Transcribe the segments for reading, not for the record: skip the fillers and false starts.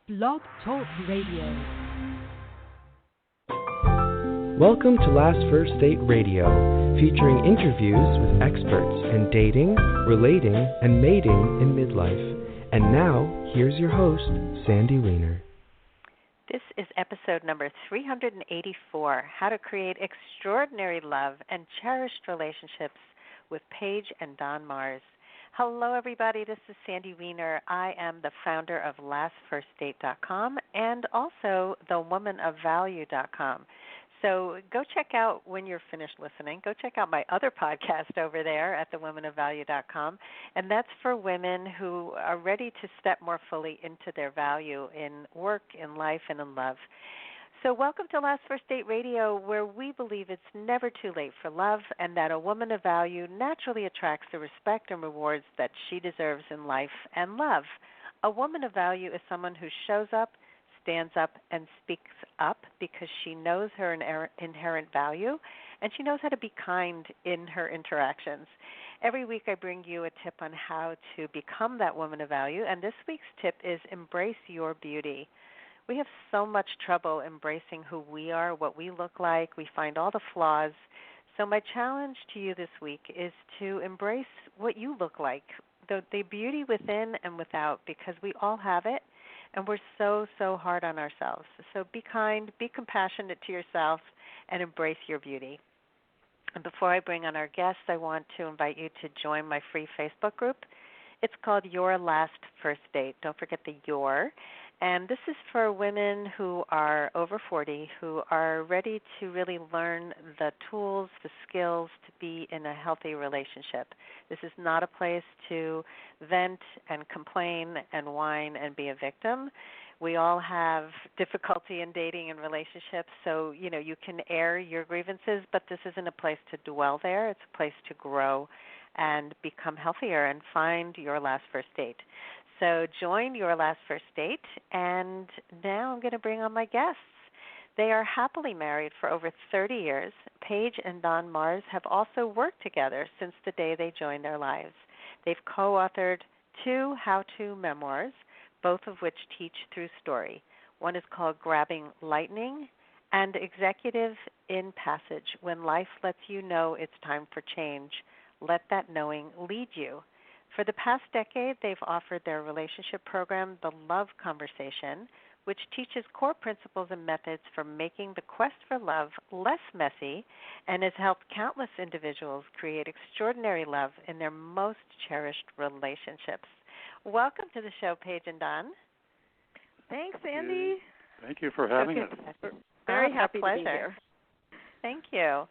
Blog Talk Radio. Welcome to Last First Date Radio, featuring interviews with experts in dating, relating, and mating in midlife. And now, here's your host, Sandy Weiner. This is episode number 384, How to Create Extraordinary Love and Cherished Relationships with Paige and Don Marrs. Hello, everybody. This is Sandy Weiner. I am the founder of LastFirstDate.com and also thewomanofvalue.com. So go check out, when you're finished listening, go check out my other podcast over there at thewomanofvalue.com. And that's for women who are ready to step more fully into their value in work, in life, and in love. So welcome to Last First Date Radio, where we believe it's never too late for love and that a woman of value naturally attracts the respect and rewards that she deserves in life and love. A woman of value is someone who shows up, stands up, and speaks up because she knows her inherent value and she knows how to be kind in her interactions. Every week I bring you a tip on how to become that woman of value, and this week's tip is embrace your beauty. We have so much trouble embracing who we are, what we look like. We find all the flaws. So my challenge to you this week is to embrace what you look like, the beauty within and without, because we all have it, and we're so hard on ourselves. So be kind, be compassionate to yourself, and embrace your beauty. And before I bring on our guests, I want to invite you to join my free Facebook group. It's called Your Last First Date. Don't forget the your. And this is for women who are over 40, who are ready to really learn the tools, the skills to be in a healthy relationship. This is not a place to vent and complain and whine and be a victim. We all have difficulty in dating and relationships, so, you can air your grievances, but this isn't a place to dwell there. It's a place to grow and become healthier and find your last first date. So join Your Last First Date, and now I'm going to bring on my guests. They are happily married for over 30 years. Paige and Don Marrs have also worked together since the day they joined their lives. They've co-authored 2 how-to memoirs, both of which teach through story. One is called Grabbing Lightning and Executive in Passage, When Life Lets You Know It's Time for Change. Let that knowing lead you. For the past decade, they've offered their relationship program, The Love Conversation, which teaches core principles and methods for making the quest for love less messy and has helped countless individuals create extraordinary love in their most cherished relationships. Welcome to the show, Paige and Don. Thanks, Sandy. Thank you for having us. Very happy to be here. Thank you.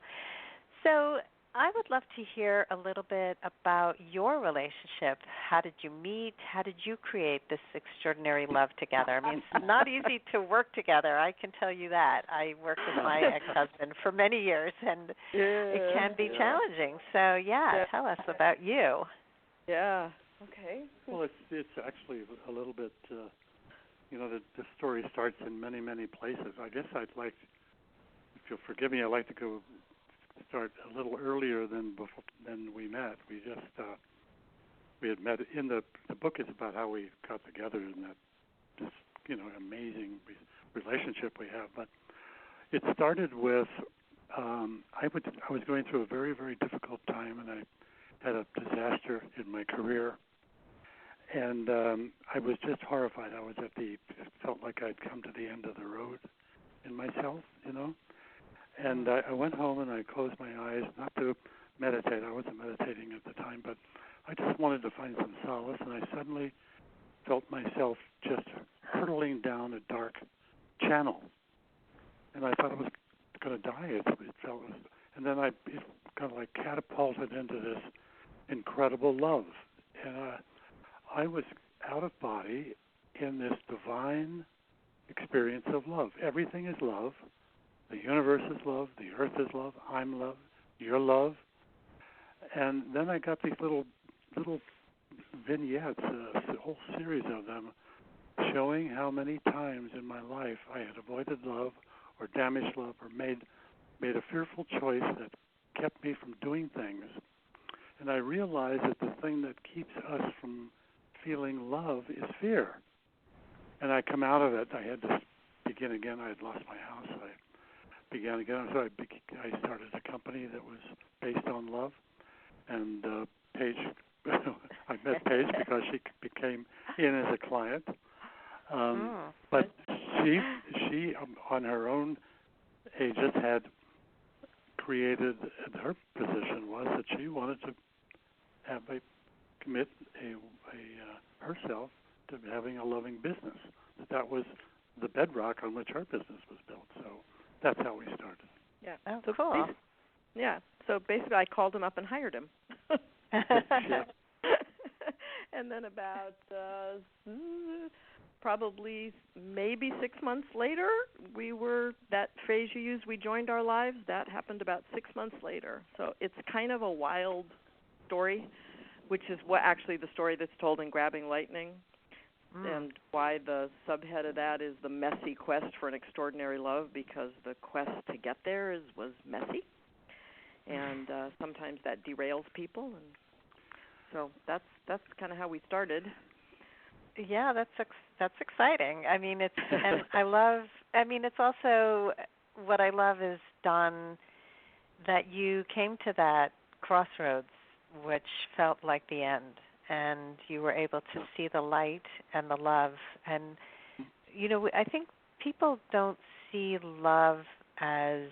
So I would love to hear a little bit about your relationship. How did you meet? How did you create this extraordinary love together? I mean, it's not easy to work together, I can tell you that. I worked with my ex-husband for many years, and it can be challenging. So, tell us about you. Yeah. Okay. Well, it's actually a little bit, the story starts in many, many places. I guess I'd like, if you'll forgive me, I'd like to start a little earlier than we met. We just we had met in the book is about how we got together and that this amazing relationship we have. But it started with I was going through a very, very difficult time, and I had a disaster in my career, and I was just horrified. I was felt like I'd come to the end of the road in myself, And I went home and I closed my eyes, not to meditate. I wasn't meditating at the time, but I just wanted to find some solace, and I suddenly felt myself just hurtling down a dark channel. And I thought I was going to die. It felt, and then it kind of like catapulted into this incredible love. And I was out of body in this divine experience of love. Everything is love. The universe is love, the earth is love, I'm love, you're love. And then I got these little vignettes, a whole series of them, showing how many times in my life I had avoided love or damaged love or made a fearful choice that kept me from doing things. And I realized that the thing that keeps us from feeling love is fear. And I come out of it. I had to begin again. I had lost my house. I began again. So I started a company that was based on love. And Paige, I met Paige because she became in as a client. But she on her own aegis had created, her position was that she wanted to commit herself to having a loving business. That was the bedrock on which her business was built. So that's how we started. Yeah. Oh, so cool. So basically I called him up and hired him. Yeah. And then about probably maybe 6 months later, that phrase you used, we joined our lives, that happened about 6 months later. So it's kind of a wild story, which is what actually the story that's told in Grabbing Lightning, and why the subhead of that is the messy quest for an extraordinary love, because the quest to get there was messy, and sometimes that derails people, and so that's kind of how we started. Yeah, that's exciting. I mean, it's and I love. I mean, it's also what I love is, Don, that you came to that crossroads, which felt like the end, and you were able to see the light and the love. And I think people don't see love as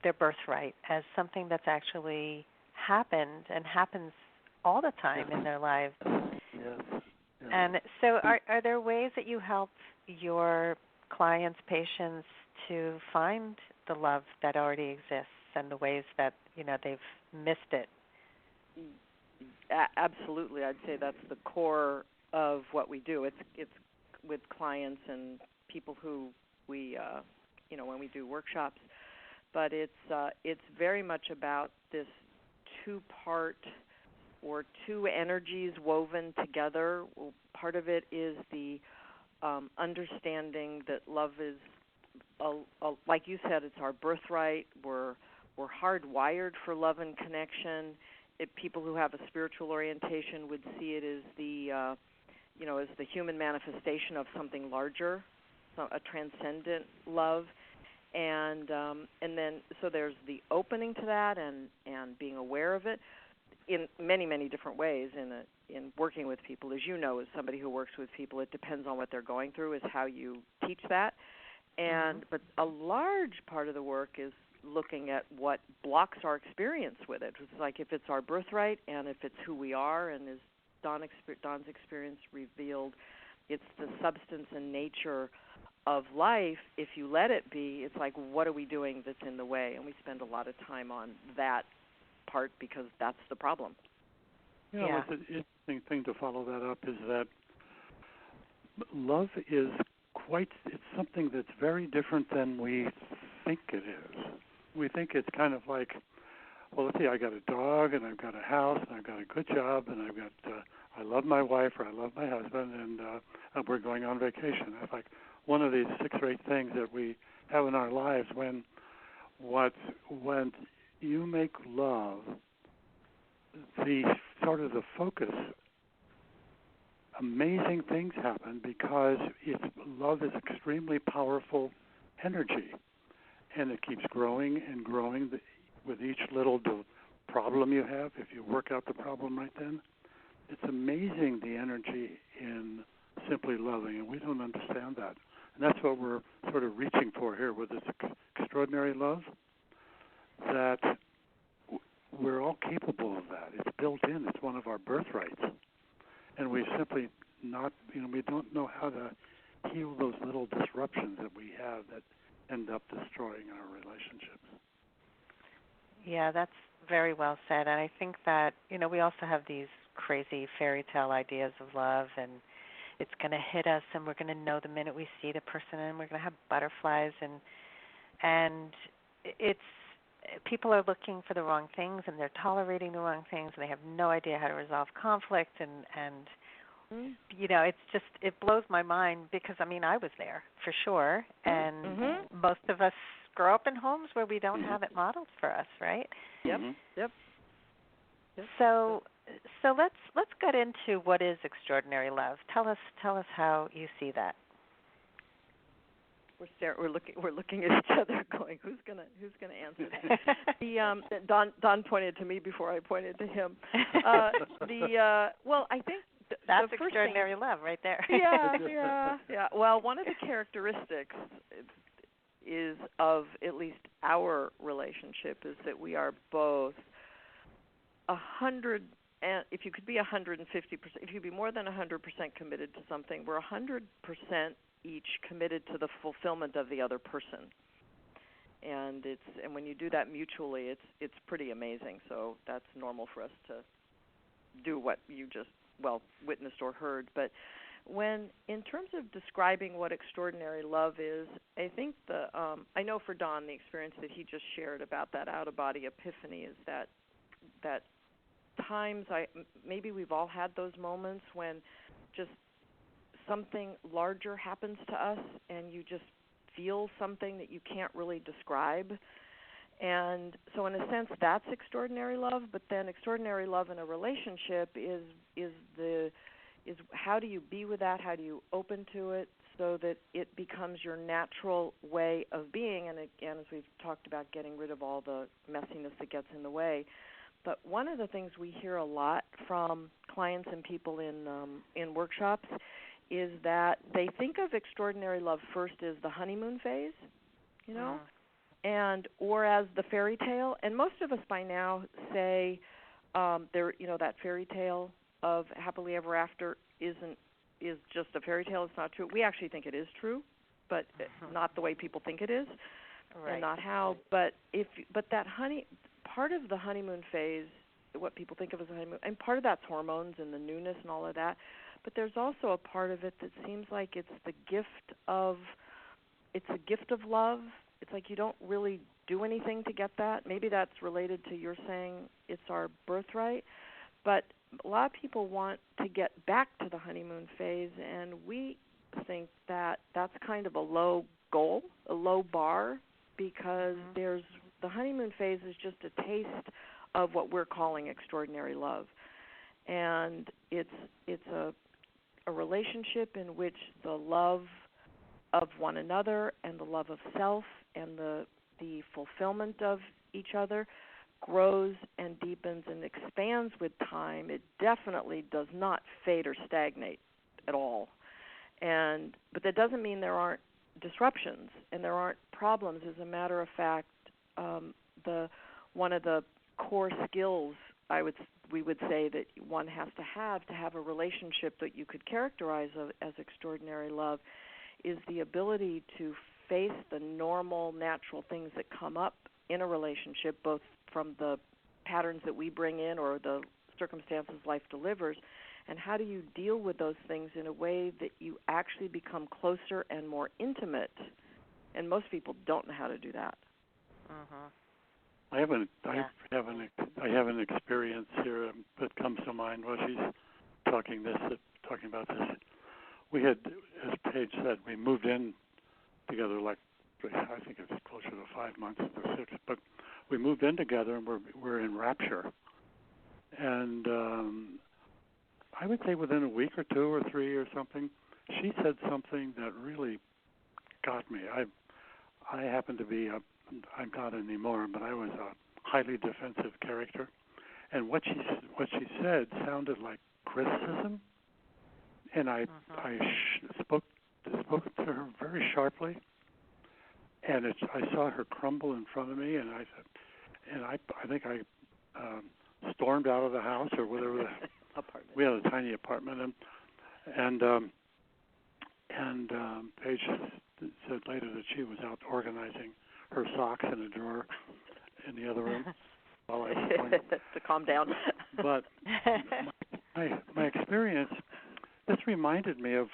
their birthright, as something that's actually happened and happens all the time in their lives. Yes. And so are there ways that you help your clients, patients, to find the love that already exists and the ways that, they've missed it? Absolutely. I'd say that's the core of what we do. It's with clients and people who we, when we do workshops. But it's very much about this two-part or two energies woven together. Part of it is the understanding that love is, like you said, it's our birthright. We're hardwired for love and connection. People who have a spiritual orientation would see it as as the human manifestation of something larger, a transcendent love. And then so there's the opening to that and being aware of it in many, many different ways in working with people. As you know, as somebody who works with people, it depends on what they're going through is how you teach that. But a large part of the work is looking at what blocks our experience with it. It's like if it's our birthright and if it's who we are, and as Don's experience revealed, it's the substance and nature of life. If you let it be, it's like, what are we doing that's in the way? And we spend a lot of time on that part because that's the problem. Yeah. What's an interesting thing to follow that up is that love is it's something that's very different than we think it is. We think it's kind of like, well, let's see, I got a dog and I've got a house and I've got a good job and I've got, I love my wife or I love my husband and we're going on vacation. It's like one of these 6 or 8 things that we have in our lives when you make love the sort of the focus, amazing things happen because love is extremely powerful energy, and it keeps growing and growing with each little problem you have. If you work out the problem right then, it's amazing the energy in simply loving, and we don't understand that. And that's what we're sort of reaching for here with this extraordinary love, that we're all capable of that. It's built in. It's one of our birthrights. And we simply we don't know how to heal those little disruptions that we have that end up destroying our relationships. Yeah, that's very well said. And I think that, we also have these crazy fairy tale ideas of love, and it's going to hit us, and we're going to know the minute we see the person, and we're going to have butterflies, and it's people are looking for the wrong things, and they're tolerating the wrong things, and they have no idea how to resolve conflict, and it's just, it blows my mind because, I was there for sure, and most of us grow up in homes where we don't have it modeled for us, right? Yep. Yep. So let's get into what is extraordinary love. Tell us how you see that. We're looking at each other, going, "Who's gonna answer that?" Don pointed to me before I pointed to him. Well, I think that's the extraordinary love right there. Yeah. Well, one of the characteristics is of at least our relationship is that we are both 100. And if you could be 150%, if you could be more than 100% committed to something, we're 100% each committed to the fulfillment of the other person. And when you do that mutually, it's pretty amazing. So that's normal for us to do what you just witnessed or heard. But in terms of describing what extraordinary love is, I think I know for Don, the experience that he just shared about that out-of-body epiphany is that times maybe we've all had those moments when just something larger happens to us and you just feel something that you can't really describe. And so in a sense that's extraordinary love, but then extraordinary love in a relationship is how do you be with that, how do you open to it so that it becomes your natural way of being. And again, as we've talked about, getting rid of all the messiness that gets in the way. But one of the things we hear a lot from clients and people in workshops is that they think of extraordinary love first as the honeymoon phase, or as the fairy tale. And most of us by now say that fairy tale of happily ever after is just a fairy tale. It's not true. We actually think it is true, but not the way people think it is, and not how. But that part of the honeymoon phase, what people think of as a honeymoon, and part of that's hormones and the newness and all of that. But there's also a part of it that seems like it's a gift of love. It's like you don't really do anything to get that. Maybe that's related to your saying it's our birthright. But a lot of people want to get back to the honeymoon phase, and we think that that's kind of a low goal, a low bar, because the honeymoon phase is just a taste of what we're calling extraordinary love. And it's a relationship in which the love of one another and the love of self and the fulfillment of each other grows and deepens and expands with time. It definitely does not fade or stagnate at all. But that doesn't mean there aren't disruptions and there aren't problems. As a matter of fact, one of the core skills we would say that one has to have a relationship that you could characterize as extraordinary love is the ability to face the normal, natural things that come up in a relationship, both from the patterns that we bring in or the circumstances life delivers, and how do you deal with those things in a way that you actually become closer and more intimate. And most people don't know how to do that. I have an experience here that comes to mind while she's talking about this. We had, as Paige said, we moved in together I think it's closer to 5 months or 6, but we moved in together and we're in rapture. And I would say within a week or 2 or 3 or something, she said something that really got me. I happen to be I'm not anymore, but I was a highly defensive character, and what she said sounded like criticism, and I spoke to her very sharply, and I saw her crumble in front of me, and I said, and I think I stormed out of the house or whatever. We had a tiny apartment, and Paige said later that she was out organizing her socks in a drawer in the other room while I was playing. To calm down. But my experience, this reminded me of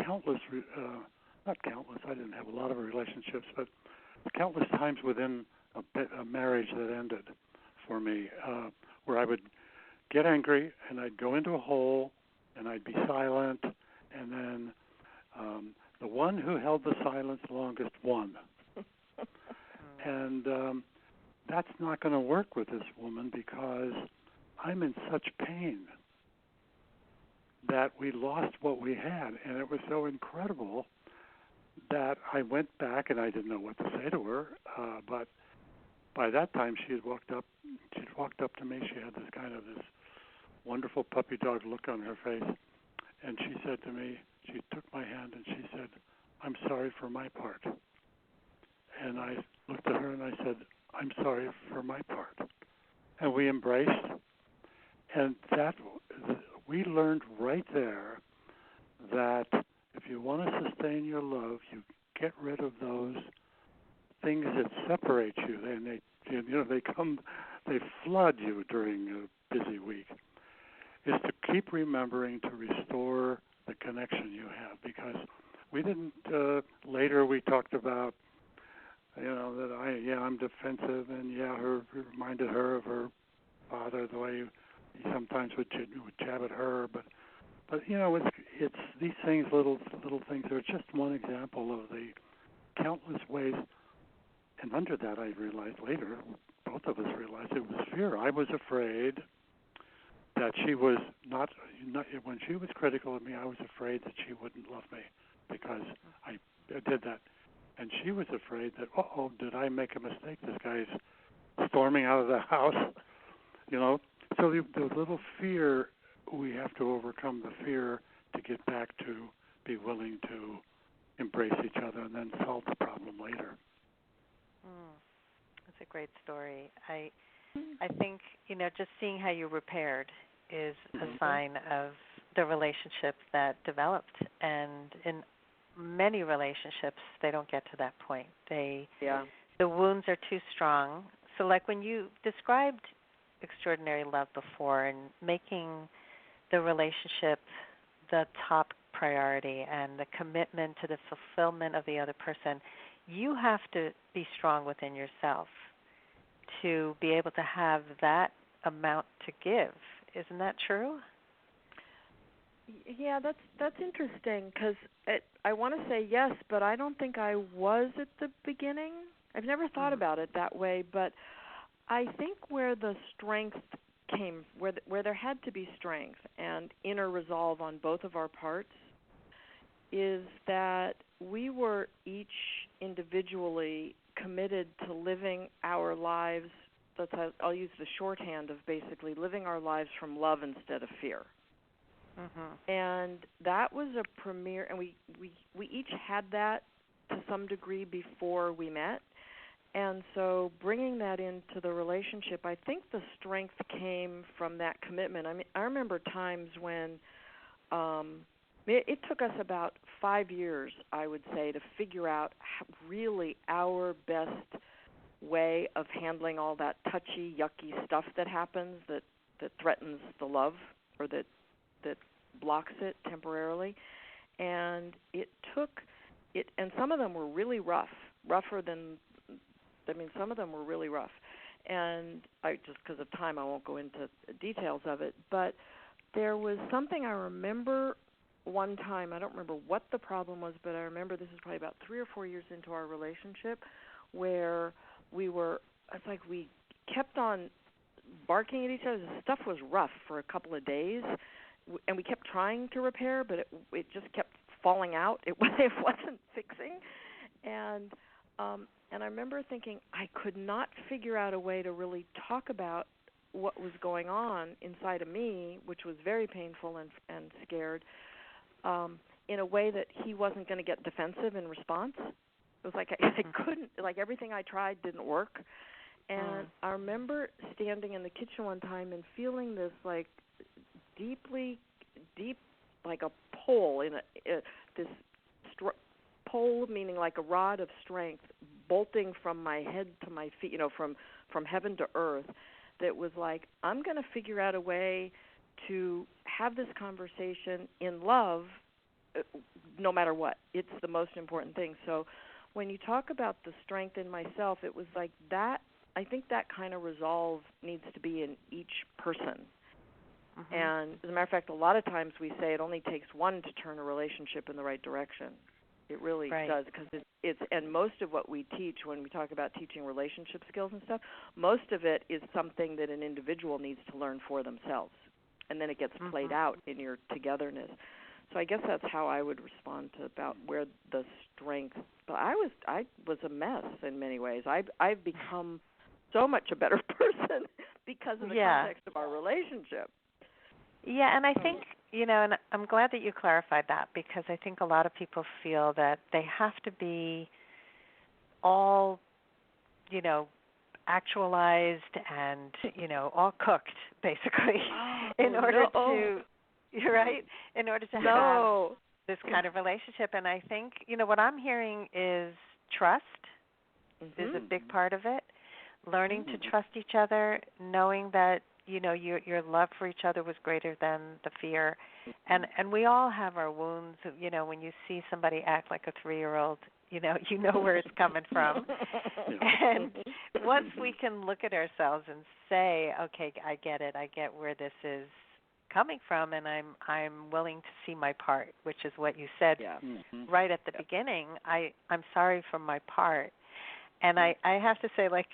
countless, not countless, I didn't have a lot of relationships, but countless times within a marriage that ended for me, where I would get angry and I'd go into a hole and I'd be silent, and then the one who held the silence longest won. And that's not going to work with this woman because I'm in such pain that we lost what we had. And it was so incredible that I went back, and I didn't know what to say to her, but by that time she'd walked up to me. She had this wonderful puppy dog look on her face, and she said to me, she took my hand and she said, "I'm sorry for my part." And I looked at her and I said, "I'm sorry for my part." And we embraced, and that we learned right there that if you want to sustain your love, you get rid of those things that separate you. And they flood you during a busy week. Is to keep remembering to restore the connection you have, because we didn't. Later, we talked about, that I'm defensive, and her reminded her of her father, the way he sometimes would jab at her, but it's these things, little things. They're just one example of the countless ways. And under that, I realized later, both of us realized it was fear. I was afraid that she was not when she was critical of me, I was afraid that she wouldn't love me because I did that. And she was afraid that, did I make a mistake? This guy's storming out of the house. So the little fear, we have to overcome the fear to get back to be willing to embrace each other and then solve the problem later. That's a great story. I think, just seeing how you repaired is a sign of the relationship that developed. And in many relationships, they don't get to that point. The wounds are too strong. So like when you described extraordinary love before and making the relationship the top priority and the commitment to the fulfillment of the other person, you have to be strong within yourself to be able to have that amount to give. Isn't that true? Yeah, that's interesting, because I want to say yes, but I don't think I was at the beginning. I've never thought about it that way, but I think where the strength came, where there had to be strength and inner resolve on both of our parts, is that we were each individually committed to living our lives. I'll use the shorthand of basically living our lives from love instead of fear. And that was a premier, and we each had that to some degree before we met. And so bringing that into the relationship, I think the strength came from that commitment. I mean, I remember times when it took us about 5 years, I would say, to figure out really our best way of handling all that touchy, yucky stuff that happens that threatens the love or that blocks it temporarily. And it took it, and some of them were really some of them were really rough. And just because of time, I won't go into details of it, but there was something I remember one time. I don't remember what the problem was, but I remember this is probably about 3 or 4 years into our relationship, where it's like we kept on barking at each other. The stuff was rough for a couple of days, and we kept trying to repair, but it just kept falling out. It wasn't fixing. And I remember thinking I could not figure out a way to really talk about what was going on inside of me, which was very painful and scared, in a way that he wasn't going to get defensive in response. It was like I couldn't, like everything I tried didn't work. And I remember standing in the kitchen one time and feeling this like deep, like a pole this pole, meaning like a rod of strength, bolting from my head to my feet, from heaven to earth, that was like, I'm going to figure out a way to have this conversation in love no matter what. It's the most important thing. So when you talk about the strength in myself, it was like that. I think that kind of resolve needs to be in each person. And as a matter of fact, a lot of times we say it only takes one to turn a relationship in the right direction. It really does, because it's and most of what we teach when we talk about teaching relationship skills and stuff, most of it is something that an individual needs to learn for themselves, and then it gets played out in your togetherness. So I guess that's how I would respond to about where the strength. But I was a mess in many ways. I've become so much a better person because of the context of our relationship. Yeah, and I think, and I'm glad that you clarified that, because I think a lot of people feel that they have to be all, actualized and, all cooked, basically, in order to, in order to have this kind of relationship. And I think, what I'm hearing is trust is a big part of it, learning to trust each other, knowing that, your love for each other was greater than the fear. And we all have our wounds. When you see somebody act like a 3-year-old, you know where it's coming from. And once we can look at ourselves and say, okay, I get it. I get where this is coming from, and I'm willing to see my part, which is what you said right at the beginning. I'm sorry for my part. And I have to say, like,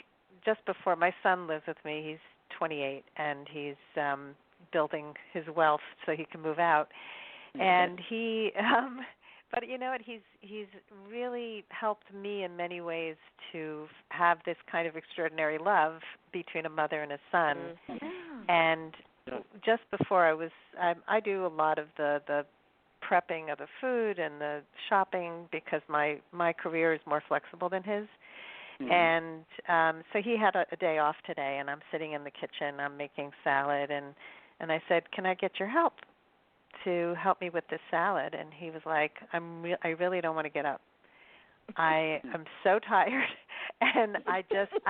just before, my son lives with me. He's 28, and he's building his wealth so he can move out. And he, but you know what? He's really helped me in many ways to have this kind of extraordinary love between a mother and a son. And just before I do a lot of the prepping of the food and the shopping, because my career is more flexible than his. And so he had a day off today, and I'm sitting in the kitchen. I'm making salad, and I said, "Can I get your help to help me with this salad?" And he was like, "I really don't want to get up. I am so tired, and I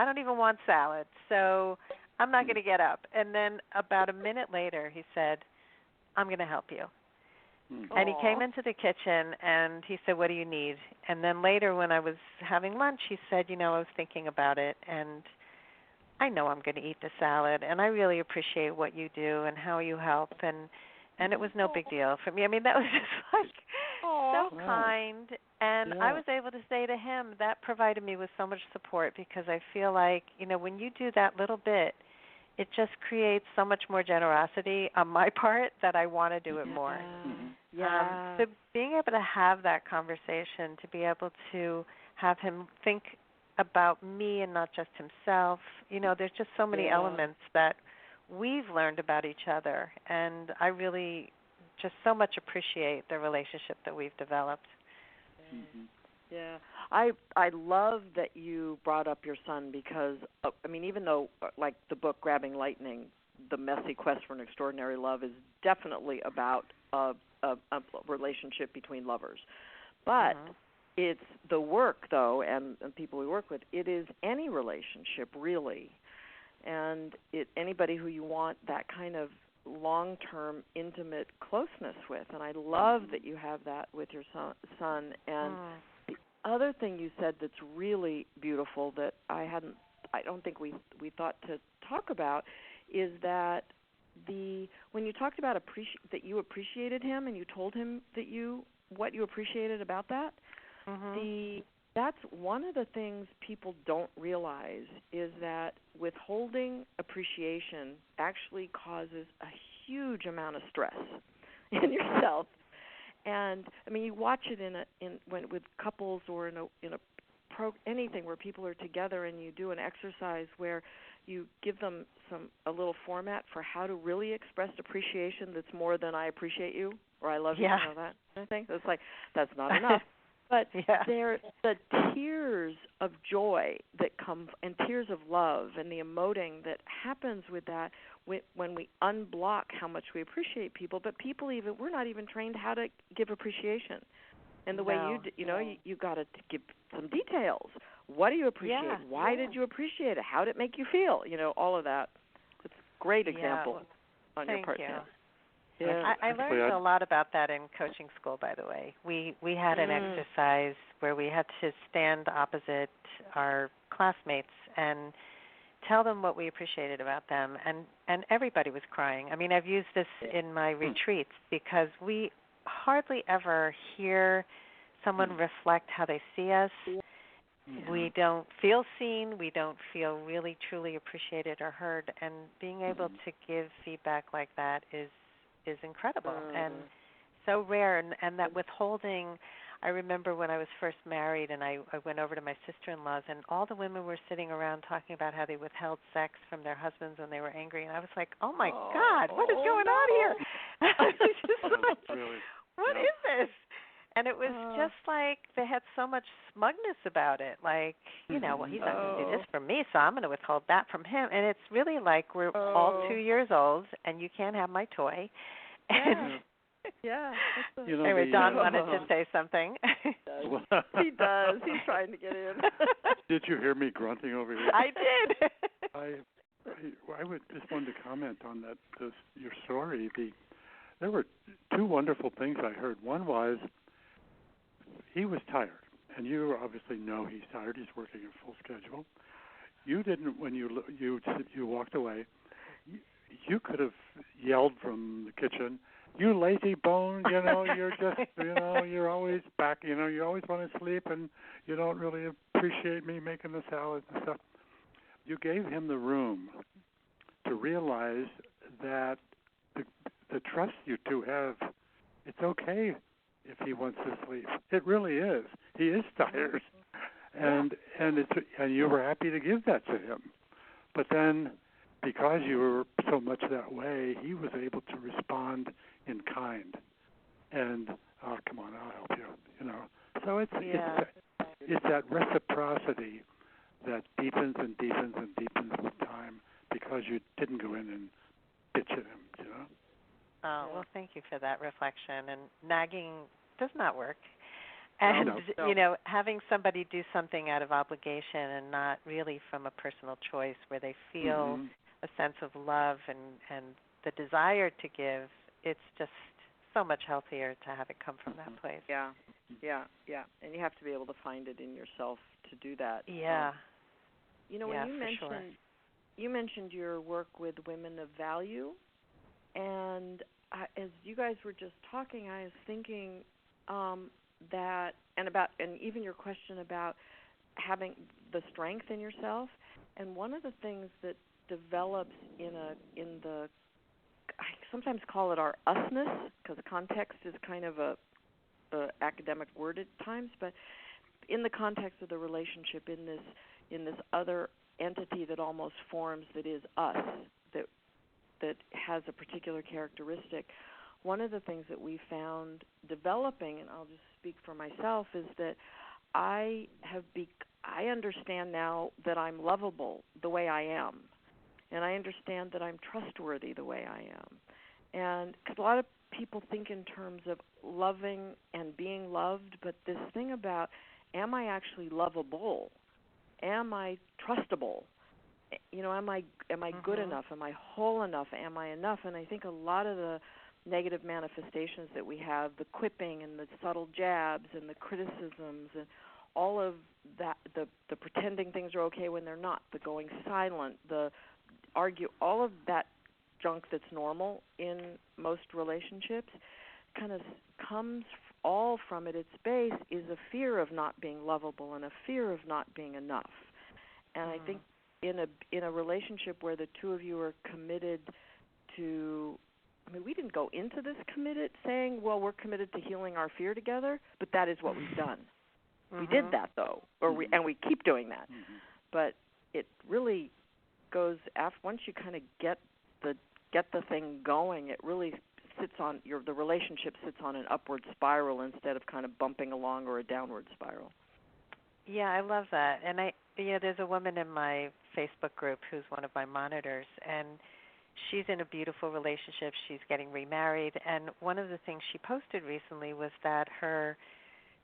don't even want salad, so I'm not going to get up." And then about a minute later, he said, "I'm going to help you." And he came into the kitchen, and he said, "What do you need?" And then later, when I was having lunch, he said, I was thinking about it, and I know I'm going to eat the salad, and I really appreciate what you do and how you help, and it was no big deal for me. I mean, that was just like so kind, and I was able to say to him, that provided me with so much support, because I feel like, when you do that little bit, it just creates so much more generosity on my part that I want to do it more. So being able to have that conversation, to be able to have him think about me and not just himself, there's just so many elements that we've learned about each other, and I really just so much appreciate the relationship that we've developed. Yeah, I love that you brought up your son, because, even though, like the book Grabbing Lightning, The Messy Quest for an Extraordinary Love is definitely about a relationship between lovers. But it's the work, though, and people we work with, it is any relationship, really. And anybody who you want that kind of long-term, intimate closeness with. And I love that you have that with your son. And the other thing you said that's really beautiful that I don't think we thought to talk about is that when you talked about that you appreciated him, and you told him that what you appreciated about that, that's one of the things people don't realize, is that withholding appreciation actually causes a huge amount of stress in yourself. And you watch it with couples, or in a anything where people are together, and you do an exercise where you give them a little format for how to really express appreciation that's more than "I appreciate you" or "I love you," that kind of thing. It's like, that's not enough. But they're the tears of joy that come, and tears of love, and the emoting that happens with that when we unblock how much we appreciate people. But we're not even trained how to give appreciation. And the way you got to give some details. What do you appreciate? Why did you appreciate it? How did it make you feel? All of that. It's a great example on your part. Thank you. Yeah. I learned a lot about that in coaching school, by the way. We had an exercise where we had to stand opposite our classmates and tell them what we appreciated about them, and everybody was crying. I've used this in my retreats, because we hardly ever hear someone reflect how they see us. We don't feel seen. We don't feel really, truly appreciated or heard. And being able to give feedback like that is incredible and so rare. And that withholding, I remember when I was first married and I went over to my sister-in-law's and all the women were sitting around talking about how they withheld sex from their husbands when they were angry. And I was like, oh, my God, what is going on here? I was just like, what is this? And it was just like they had so much smugness about it. Like, you know, well, he's not going to do this for me, so I'm going to withhold that from him. And it's really like we're all 2 years old, and you can't have my toy. And anyway, Don wanted to say something. He does. He's trying to get in. Did you hear me grunting over here? I did. I would just wanted to comment on that. Your story. There were two wonderful things I heard. One was he was tired, and you obviously know he's tired. He's working a full schedule. You didn't when you walked away. You could have yelled from the kitchen, "You lazy bone! You know you're just you're always back. You always want to sleep, and you don't really appreciate me making the salad and stuff." You gave him the room to realize that the trust you two have, it's okay if he wants to sleep. It really is. He is tired, and you were happy to give that to him. But then, because you were so much that way, he was able to respond in kind. And come on, I'll help you. So it's that reciprocity that deepens and deepens and deepens with time because you didn't go in and bitch at him. Oh, well, thank you for that reflection. And nagging does not work. And, having somebody do something out of obligation and not really from a personal choice where they feel a sense of love and the desire to give, it's just so much healthier to have it come from that place. Yeah. And you have to be able to find it in yourself to do that. Yeah. When you mentioned your work with women of value, and as you guys were just talking, I was thinking that, and even your question about having the strength in yourself. And one of the things that develops in the, I sometimes call it our usness, because context is kind of a academic word at times, but in the context of the relationship, in this other entity that almost forms, that is us, that has a particular characteristic. One of the things that we found developing, and I'll just speak for myself, is that I understand now that I'm lovable the way I am, and I understand that I'm trustworthy the way I am. And because a lot of people think in terms of loving and being loved, but this thing about, am I actually lovable? Am I trustable? Am I good enough? Am I whole enough? Am I enough? And I think a lot of the negative manifestations that we have, the quipping and the subtle jabs and the criticisms and all of that, the pretending things are okay when they're not, the going silent, the argue, all of that junk that's normal in most relationships kind of comes all from at its base is a fear of not being lovable and a fear of not being enough. And I think in a relationship where the two of you are committed to, we didn't go into this committed saying, well, we're committed to healing our fear together, but that is what we've done. We did that, though, and we keep doing that. But it really goes after, once you kind of get the thing going, it really sits on the relationship sits on an upward spiral instead of kind of bumping along or a downward spiral. Yeah, I love that. And there's a woman in my Facebook group who's one of my monitors, and she's in a beautiful relationship. She's getting remarried, and one of the things she posted recently was that her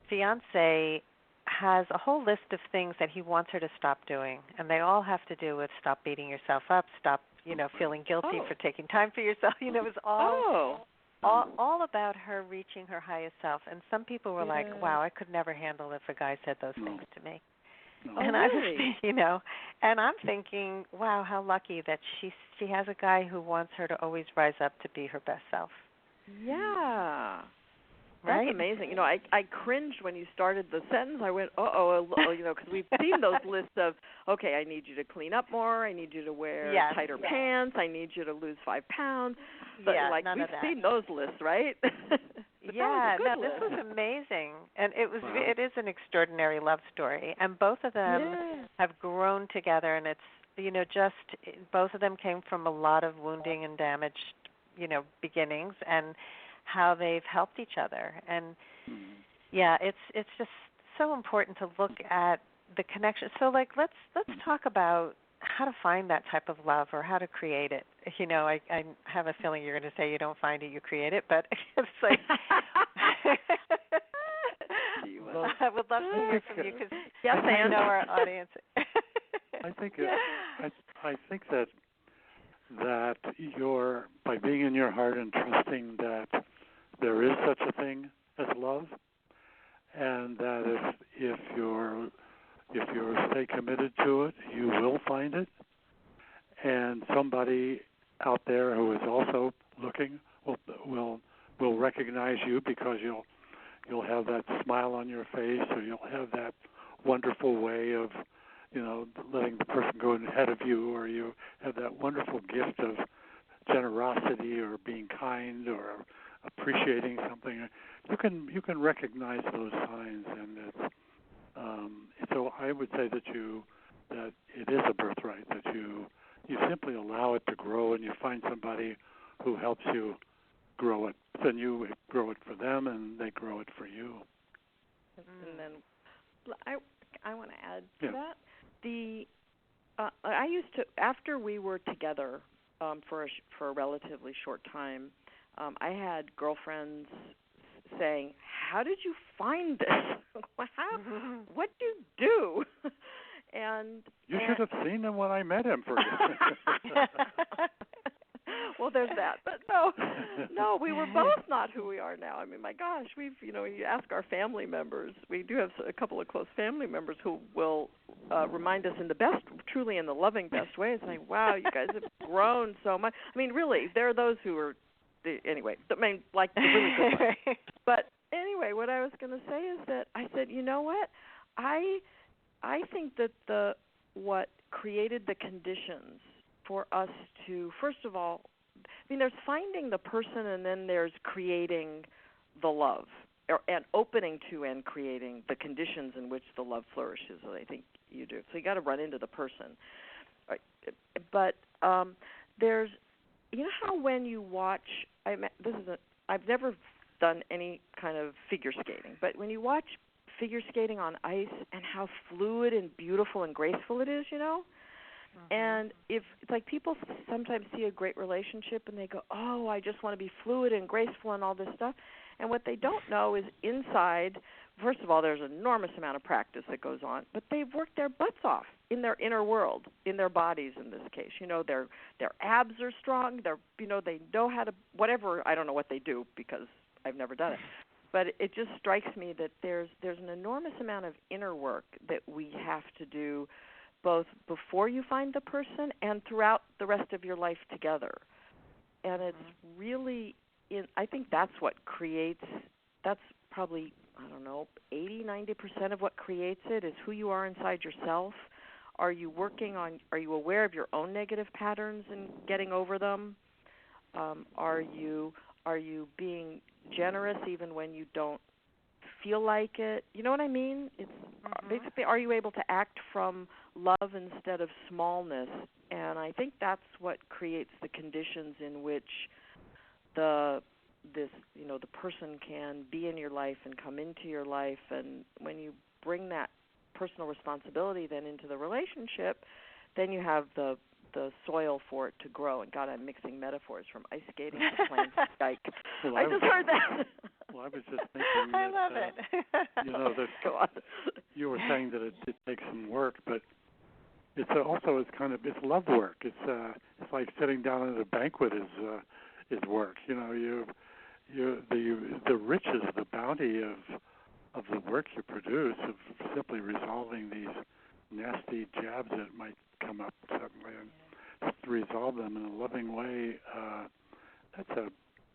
fiancé has a whole list of things that he wants her to stop doing, and they all have to do with stop beating yourself up, stop, feeling guilty for taking time for yourself. It was all about her reaching her highest self. And some people were like, wow, I could never handle if a guy said those things to me. And I was, and I'm thinking, wow, how lucky that she has a guy who wants her to always rise up to be her best self. Yeah. right? amazing. I cringed when you started the sentence. I went, because we've seen those lists of, okay, I need you to clean up more, I need you to wear tighter pants, I need you to lose 5 pounds. But none we've of that. seen those lists, right? This was amazing, and it is an extraordinary love story, and both of them have grown together, and it's both of them came from a lot of wounding and damaged beginnings, and how they've helped each other. And it's just so important to look at the connection. So let's talk about how to find that type of love or how to create it. I have a feeling you're going to say you don't find it, you create it, but it's like I would love to hear from you because I know our audience. I think that you're, by being in your heart and trusting that there is such a thing as love, and that if you stay committed to it, you will find it, and somebody out there who is also looking will recognize you because you'll have that smile on your face, or you'll have that wonderful way of letting the person go ahead of you, or you have that wonderful gift of generosity or being kind or appreciating something. You can recognize those signs, and so I would say that it is a birthright, that you simply allow it to grow, and you find somebody who helps you grow it. Then you grow it for them, and they grow it for you. And then I want to add to that. I used to, after we were together for a relatively short time, I had girlfriends saying, "How did you find this? What do you do?" And you should have seen him when I met him. Well, there's that. But no, we were both not who we are now. I mean, my gosh, you ask our family members. We do have a couple of close family members who will remind us truly in the loving best way, and say, "Wow, you guys have grown so much." I mean, really, there are those who are, anyway, like the really good ones. But anyway, what I was going to say is that I said, you know what? I think that what created the conditions for us to, first of all, there's finding the person, and then there's creating the love, and opening to and creating the conditions in which the love flourishes. I think you do. So you got to run into the person. Right. But there's, how when you watch, I've never done any kind of figure skating, but when you watch figure skating on ice and how fluid and beautiful and graceful it is, and if it's like people sometimes see a great relationship and they go, "Oh, I just want to be fluid and graceful and all this stuff," and what they don't know is inside, first of all, there's an enormous amount of practice that goes on, but they've worked their butts off in their inner world, in their bodies in this case. Their abs are strong. They know how to whatever. I don't know what they do because I've never done it. But it just strikes me that there's an enormous amount of inner work that we have to do, both before you find the person and throughout the rest of your life together. And it's really, I think that's what creates, that's probably, 80-90% of what creates it is who you are inside yourself. Are you aware of your own negative patterns and getting over them? Are you being generous even when you don't feel like it? You know what I mean? It's basically, are you able to act from love instead of smallness? And I think that's what creates the conditions in which the person can be in your life and come into your life. And when you bring that personal responsibility then into the relationship, then you have the soil for it to grow. And God, I'm mixing metaphors from ice skating to playing skike. I just heard that. Well, I was just thinking I love it. Go on. You were saying that it takes some work, but it's also it's love work. It's like sitting down at a banquet is work. The riches, the bounty of the work you produce, of simply resolving these nasty jabs that might come up suddenly, and just to resolve them in a loving way.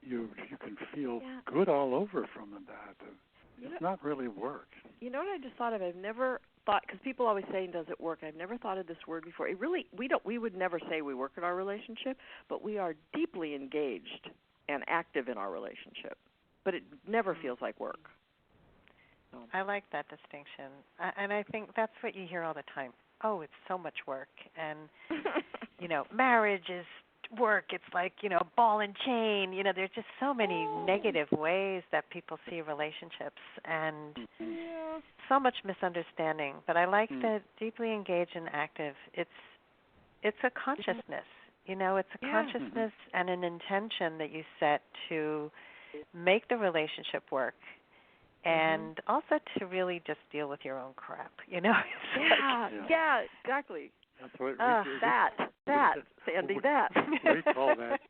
you can feel good all over from that. It's not really work. You know what I just thought of? I've never thought, because people always say, does it work? I've never thought of this word before. It really, we would never say we work in our relationship, but we are deeply engaged and active in our relationship. But it never feels like work. So. I like that distinction. And I think that's what you hear all the time. Oh, it's so much work. And, marriage is work. It's like, ball and chain. There's just so many negative ways that people see relationships and so much misunderstanding. But I like that deeply engaged and active. It's a consciousness. It's a consciousness and an intention that you set to make the relationship work. And also to really just deal with your own crap, Exactly. That's what Sandy, that. We call that.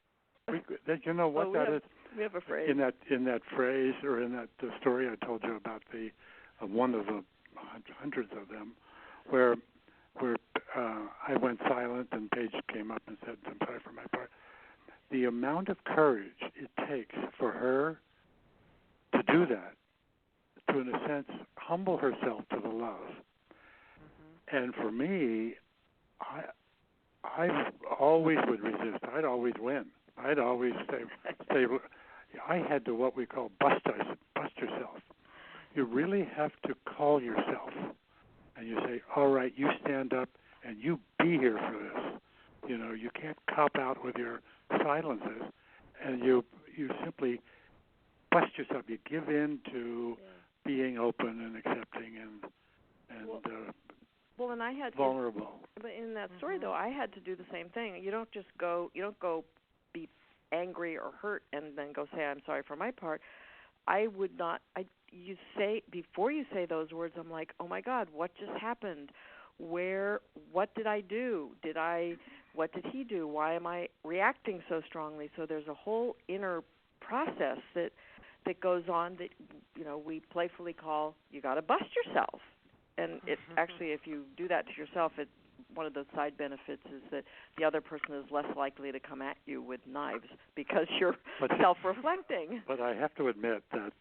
You know what that is? We have a phrase. In that phrase, or in that the story I told you about one of the hundreds of them, where I went silent and Paige came up and said, "I'm sorry for my part." The amount of courage it takes for her to do that, to, in a sense, humble herself to the love. And for me, I always would resist. I'd always win. I'd always say I had to what we call bust yourself. You really have to call yourself, and you say, "All right, you stand up and you be here for this." You can't cop out with your silences, and you simply bust yourself. You give in to being open and accepting and and I had vulnerable. But in that story, though, I had to do the same thing. You don't go be angry or hurt and then go say, "I'm sorry for my part." I would not. You say, before you say those words, I'm like, "Oh my God, what just happened? What did I do? What did he do? Why am I reacting so strongly?" So there's a whole inner process that goes on that we playfully call, "You got to bust yourself." And it actually, if you do that to yourself, one of the side benefits is that the other person is less likely to come at you with knives because you're self-reflecting. But I have to admit that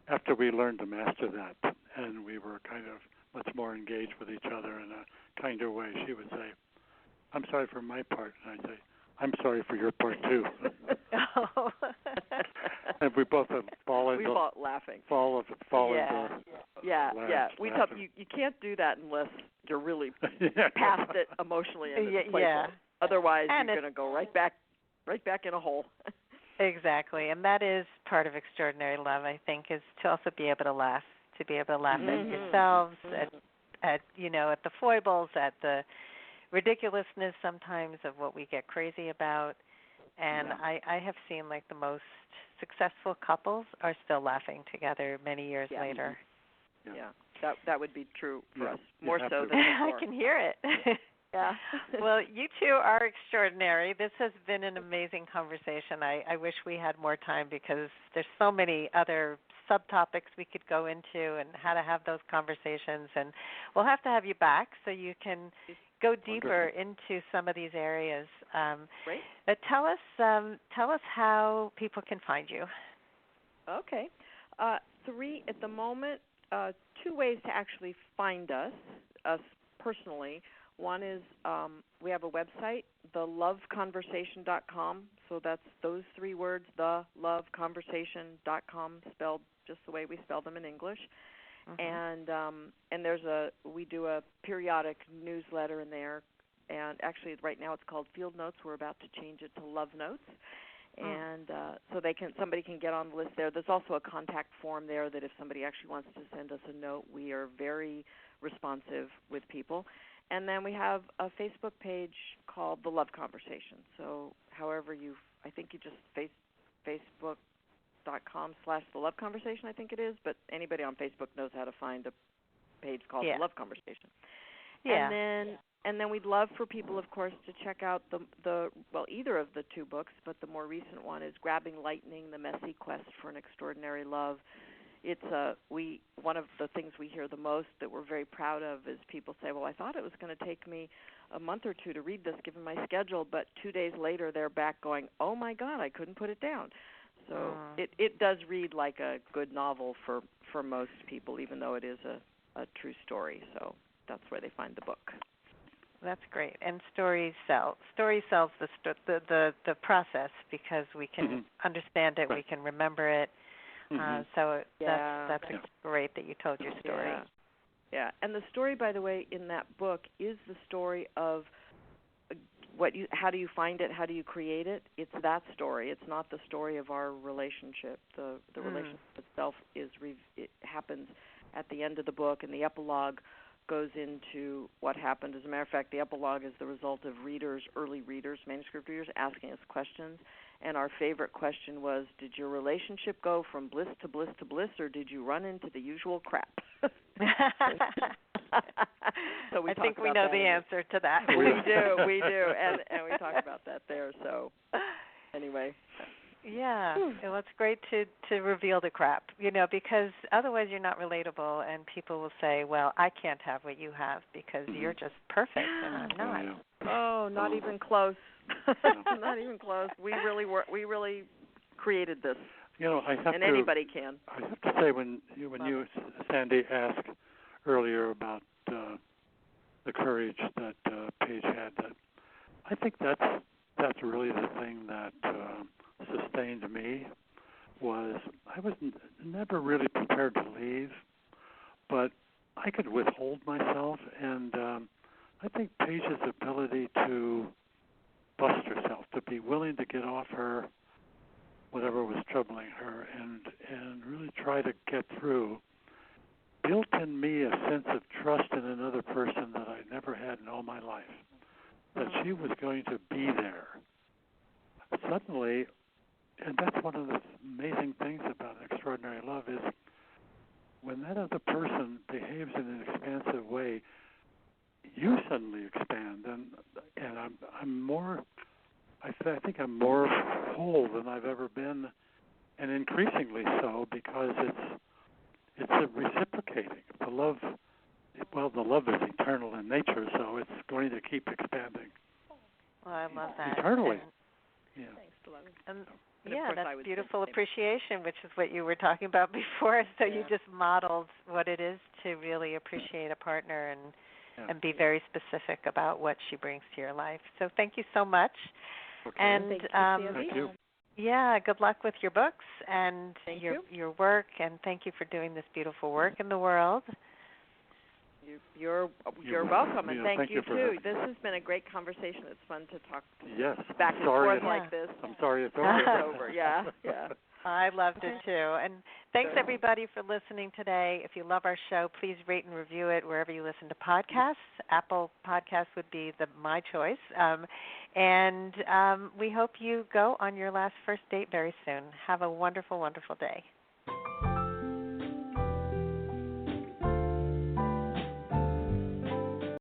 after we learned to master that, and we were kind of much more engaged with each other in a kinder way, she would say, "I'm sorry for my part," and I'd say, "I'm sorry for your part too." And we both have fallen. We fought laughing. Fall Yeah. We thought you can't do that unless you're really past it emotionally and it's playful. Yeah. Otherwise, you're going to go right back in a hole. Exactly, and that is part of extraordinary love. I think is to also be able to laugh, at yourselves, at the foibles, at the ridiculousness sometimes of what we get crazy about. And I have seen like the most successful couples are still laughing together many years later. Yeah, that would be true for us, more so than before. I can hear it. Yeah. Well, you two are extraordinary. This has been an amazing conversation. I wish we had more time because there's so many other subtopics we could go into and how to have those conversations. And we'll have to have you back so you can go deeper into some of these areas. Great. But tell us how people can find you. Okay. 3 at the moment. 2 ways to actually find us personally. One is we have a website, theloveconversation.com. So that's those 3 words, theloveconversation.com, spelled just the way we spell them in English. And we do a periodic newsletter in there, and actually right now it's called Field Notes. We're about to change it to Love Notes, and so somebody can get on the list there. There's also a contact form there that if somebody actually wants to send us a note, we are very responsive with people. And then we have a Facebook page called The Love Conversation. So however I think you just Facebook.com/The Love Conversation, I think it is, but anybody on Facebook knows how to find a page called The Love Conversation. Yeah. And then we'd love for people, of course, to check out either of the 2 books, but the more recent one is Grabbing Lightning, The Messy Quest for an Extraordinary Love. it's one of the things we hear the most that we're very proud of is people say, well, I thought it was going to take me a month or two to read this given my schedule, but 2 days later they're back going, oh my God, I couldn't put it down. So it does read like a good novel for most people, even though it is a true story. So that's where they find the book. That's great, and stories sell. Story sells the process because we can understand it, we can remember it. So that's great that you told your story. Yeah, and the story, by the way, in that book is the story of how do you find it, how do you create it? It's that story. It's not the story of our relationship. The relationship itself it happens at the end of the book, and the epilogue goes into what happened. As a matter of fact, the epilogue is the result of early readers, manuscript readers, asking us questions. And our favorite question was, did your relationship go from bliss to bliss to bliss, or did you run into the usual crap? So I think we know the answer to that. We do, and we talk about that there. So anyway. Yeah, well, it's great to reveal the crap, because otherwise you're not relatable, and people will say, well, I can't have what you have because you're just perfect, and I'm not. Oh, not even close. Not even close. We really created this. Anybody can. I have to say, when you, Sandy, asked earlier about the courage that Paige had, that I think that's really the thing that sustained me. Was I was never really prepared to leave, but I could withhold myself, and I think Paige's ability to bust herself, to be willing to get off her whatever was troubling her, and really try to get through, built in me a sense of trust in another person that I never had in all my life, that she was going to be there. Suddenly, and that's one of the amazing things about extraordinary love, is when that other person behaves in an expansive way, you suddenly expand, and I'm more. I think I'm more whole than I've ever been, and increasingly so, because it's a reciprocating. The love is eternal in nature, so it's going to keep expanding. Well, I love that. Eternally. And, that's beautiful appreciation, which is what you were talking about before. So you just modeled what it is to really appreciate a partner and be very specific about what she brings to your life. So thank you so much. Okay. And thank you. Yeah, good luck with your books and your work, and thank you for doing this beautiful work in the world. You're welcome, and thank you too. That. This has been a great conversation. It's fun to talk back and forth like this. I'm sorry it's over. It's over. Yeah. I loved it too. And thanks everybody for listening today. If you love our show, please rate and review it wherever you listen to podcasts. Apple Podcasts would be my choice. And we hope you go on your last first date very soon. Have a wonderful, wonderful day.